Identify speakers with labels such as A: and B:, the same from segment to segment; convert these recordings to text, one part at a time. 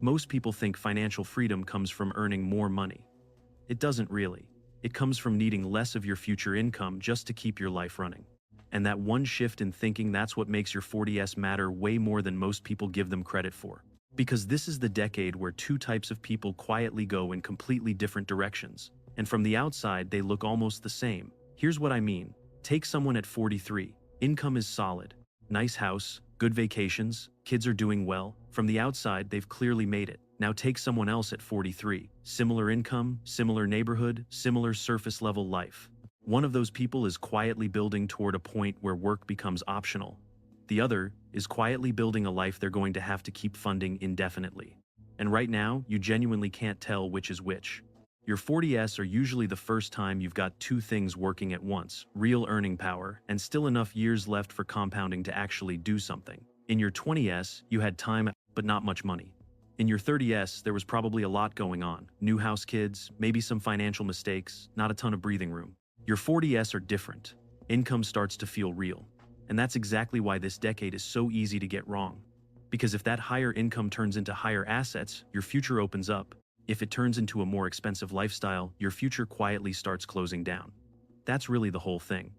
A: Most people think financial freedom comes from earning more money. It doesn't really. It comes from needing less of your future income just to keep your life running. And that one shift in thinking, that's what makes your 40s matter way more than most people give them credit for. Because this is the decade where two types of people quietly go in completely different directions. And from the outside, they look almost the same. Here's what I mean. Take someone at 43. Income is solid. Nice house, good vacations, kids are doing well. From the outside, they've clearly made it. Now take someone else at 43. Similar income, similar neighborhood, similar surface level life. One of those people is quietly building toward a point where work becomes optional. The other is quietly building a life they're going to have to keep funding indefinitely. And right now, you genuinely can't tell which is which. Your 40s are usually the first time you've got two things working at once, real earning power, and still enough years left for compounding to actually do something. In your 20s, you had time, but not much money. In your 30s, there was probably a lot going on. New house, kids, maybe some financial mistakes, not a ton of breathing room. Your 40s are different. Income starts to feel real. And that's exactly why this decade is so easy to get wrong. Because if that higher income turns into higher assets, your future opens up. If it turns into a more expensive lifestyle, your future quietly starts closing down. That's really the whole thing.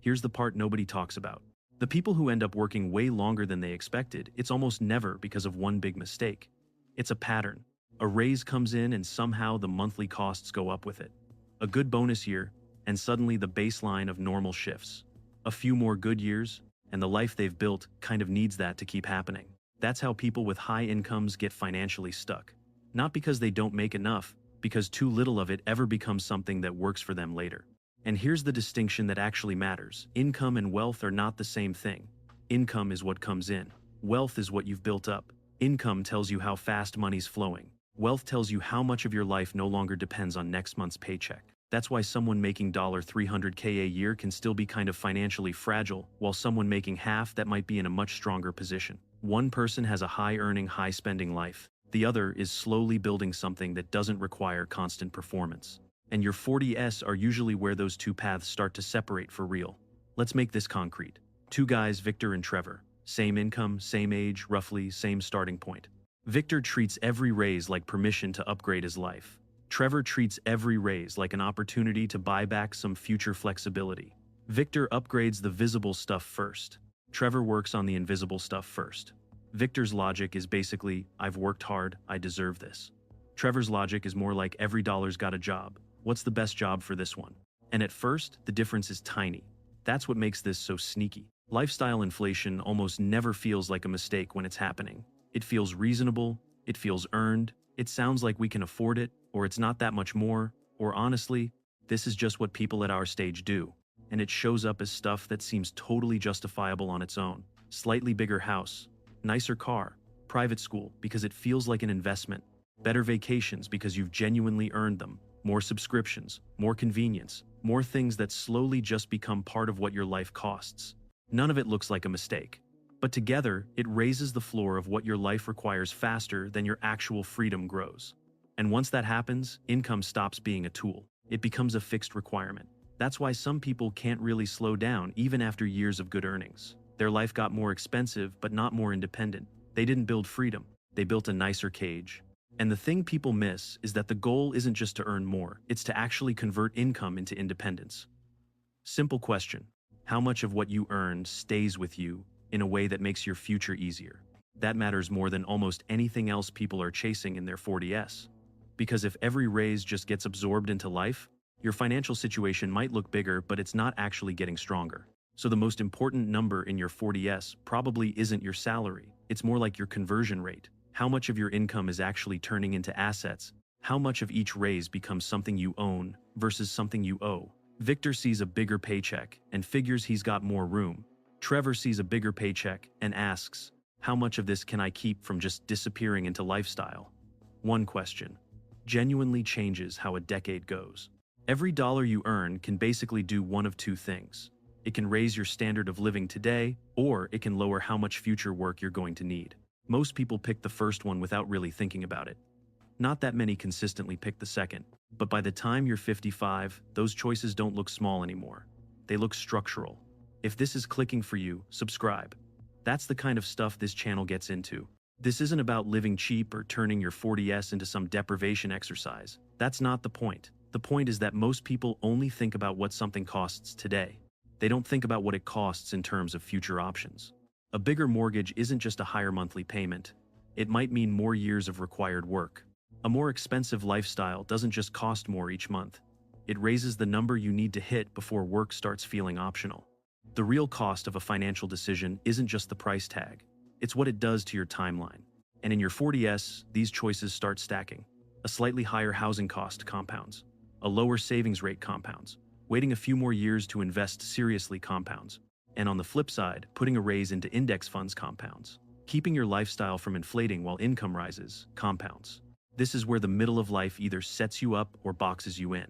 A: Here's the part nobody talks about. The people who end up working way longer than they expected, it's almost never because of one big mistake. It's a pattern. A raise comes in and somehow the monthly costs go up with it. A good bonus year, and suddenly the baseline of normal shifts. A few more good years, and the life they've built kind of needs that to keep happening. That's how people with high incomes get financially stuck. Not because they don't make enough, because too little of it ever becomes something that works for them later. And here's the distinction that actually matters. Income and wealth are not the same thing. Income is what comes in. Wealth is what you've built up. Income tells you how fast money's flowing. Wealth tells you how much of your life no longer depends on next month's paycheck. That's why someone making $300K a year can still be kind of financially fragile, while someone making half that might be in a much stronger position. One person has a high-earning, high-spending life. The other is slowly building something that doesn't require constant performance. And your 40s are usually where those two paths start to separate for real. Let's make this concrete. Two guys, Victor and Trevor. Same income, same age, roughly same starting point. Victor treats every raise like permission to upgrade his life. Trevor treats every raise like an opportunity to buy back some future flexibility. Victor upgrades the visible stuff first. Trevor works on the invisible stuff first. Victor's logic is basically, I've worked hard, I deserve this. Trevor's logic is more like, every dollar's got a job. What's the best job for this one? And at first, the difference is tiny. That's what makes this so sneaky. Lifestyle inflation almost never feels like a mistake when it's happening. It feels reasonable, it feels earned, it sounds like we can afford it, or it's not that much more, or honestly, this is just what people at our stage do. And it shows up as stuff that seems totally justifiable on its own. Slightly bigger house, nicer car, private school because it feels like an investment, better vacations because you've genuinely earned them, more subscriptions, more convenience, more things that slowly just become part of what your life costs. None of it looks like a mistake. But together, it raises the floor of what your life requires faster than your actual freedom grows. And once that happens, income stops being a tool. It becomes a fixed requirement. That's why some people can't really slow down even after years of good earnings. Their life got more expensive, but not more independent. They didn't build freedom. They built a nicer cage. And the thing people miss is that the goal isn't just to earn more, it's to actually convert income into independence. Simple question. How much of what you earn stays with you in a way that makes your future easier? That matters more than almost anything else people are chasing in their 40s. Because if every raise just gets absorbed into life, your financial situation might look bigger, but it's not actually getting stronger. So the most important number in your 40s probably isn't your salary. It's more like your conversion rate. How much of your income is actually turning into assets? How much of each raise becomes something you own versus something you owe? Victor sees a bigger paycheck and figures he's got more room. Trevor sees a bigger paycheck and asks, how much of this can I keep from just disappearing into lifestyle? One question genuinely changes how a decade goes. Every dollar you earn can basically do one of two things. It can raise your standard of living today, or it can lower how much future work you're going to need. Most people pick the first one without really thinking about it. Not that many consistently pick the second, but by the time you're 55, those choices don't look small anymore. They look structural. If this is clicking for you, subscribe. That's the kind of stuff this channel gets into. This isn't about living cheap or turning your 40s into some deprivation exercise. That's not the point. The point is that most people only think about what something costs today. They don't think about what it costs in terms of future options. A bigger mortgage isn't just a higher monthly payment. It might mean more years of required work. A more expensive lifestyle doesn't just cost more each month. It raises the number you need to hit before work starts feeling optional. The real cost of a financial decision isn't just the price tag. It's what it does to your timeline. And in your 40s, these choices start stacking. A slightly higher housing cost compounds. A lower savings rate compounds. Waiting a few more years to invest seriously compounds. And on the flip side, putting a raise into index funds compounds. Keeping your lifestyle from inflating while income rises compounds. This is where the middle of life either sets you up or boxes you in.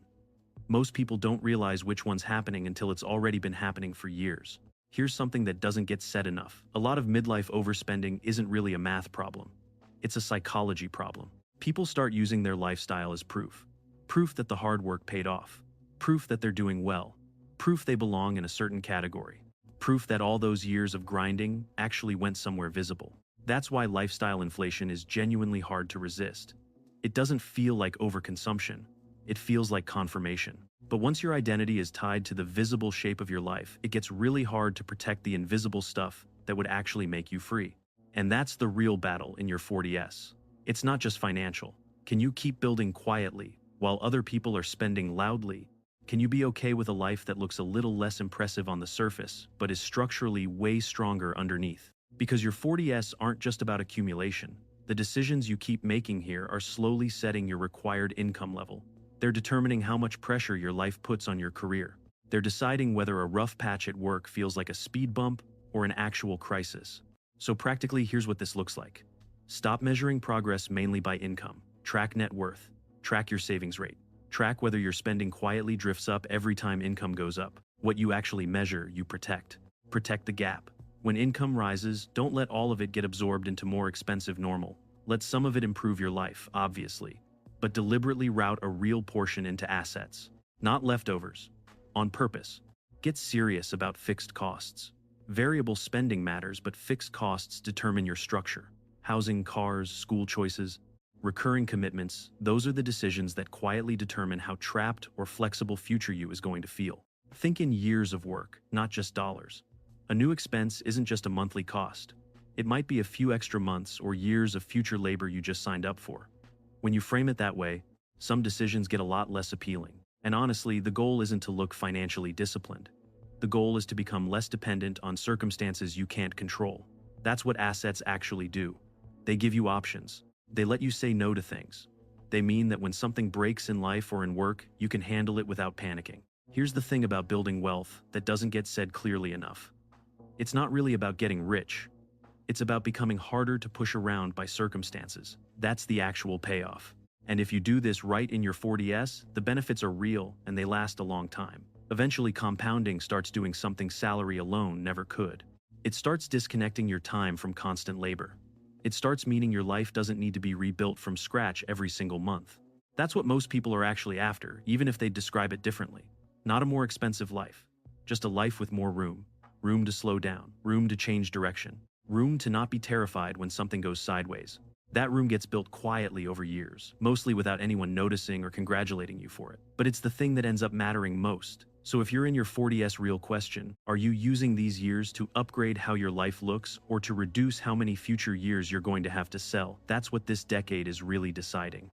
A: Most people don't realize which one's happening until it's already been happening for years. Here's something that doesn't get said enough. A lot of midlife overspending isn't really a math problem. It's a psychology problem. People start using their lifestyle as proof. Proof that the hard work paid off. Proof that they're doing well. Proof they belong in a certain category. Proof that all those years of grinding actually went somewhere visible. That's why lifestyle inflation is genuinely hard to resist. It doesn't feel like overconsumption. It feels like confirmation. But once your identity is tied to the visible shape of your life, it gets really hard to protect the invisible stuff that would actually make you free. And that's the real battle in your 40s. It's not just financial. Can you keep building quietly while other people are spending loudly? Can you be okay with a life that looks a little less impressive on the surface, but is structurally way stronger underneath? Because your 40s aren't just about accumulation. The decisions you keep making here are slowly setting your required income level. They're determining how much pressure your life puts on your career. They're deciding whether a rough patch at work feels like a speed bump or an actual crisis. So practically, here's what this looks like. Stop measuring progress mainly by income. Track net worth. Track your savings rate. Track whether your spending quietly drifts up every time income goes up. What you actually measure, you protect. Protect the gap. When income rises, don't let all of it get absorbed into more expensive normal. Let some of it improve your life, obviously. But deliberately route a real portion into assets, not leftovers. On purpose. Get serious about fixed costs. Variable spending matters, but fixed costs determine your structure. Housing, cars, school choices, recurring commitments, those are the decisions that quietly determine how trapped or flexible future you is going to feel. Think in years of work, not just dollars. A new expense isn't just a monthly cost. It might be a few extra months or years of future labor you just signed up for. When you frame it that way, some decisions get a lot less appealing. And honestly, the goal isn't to look financially disciplined. The goal is to become less dependent on circumstances you can't control. That's what assets actually do. They give you options. They let you say no to things. They mean that when something breaks in life or in work, you can handle it without panicking. Here's the thing about building wealth that doesn't get said clearly enough. It's not really about getting rich. It's about becoming harder to push around by circumstances. That's the actual payoff. And if you do this right in your 40s, the benefits are real and they last a long time. Eventually, compounding starts doing something salary alone never could. It starts disconnecting your time from constant labor. It starts meaning your life doesn't need to be rebuilt from scratch every single month. That's what most people are actually after, even if they describe it differently. Not a more expensive life, just a life with more room. Room to slow down, room to change direction, room to not be terrified when something goes sideways. That room gets built quietly over years, mostly without anyone noticing or congratulating you for it. But it's the thing that ends up mattering most. So if you're in your 40s, real question, are you using these years to upgrade how your life looks or to reduce how many future years you're going to have to sell? That's what this decade is really deciding.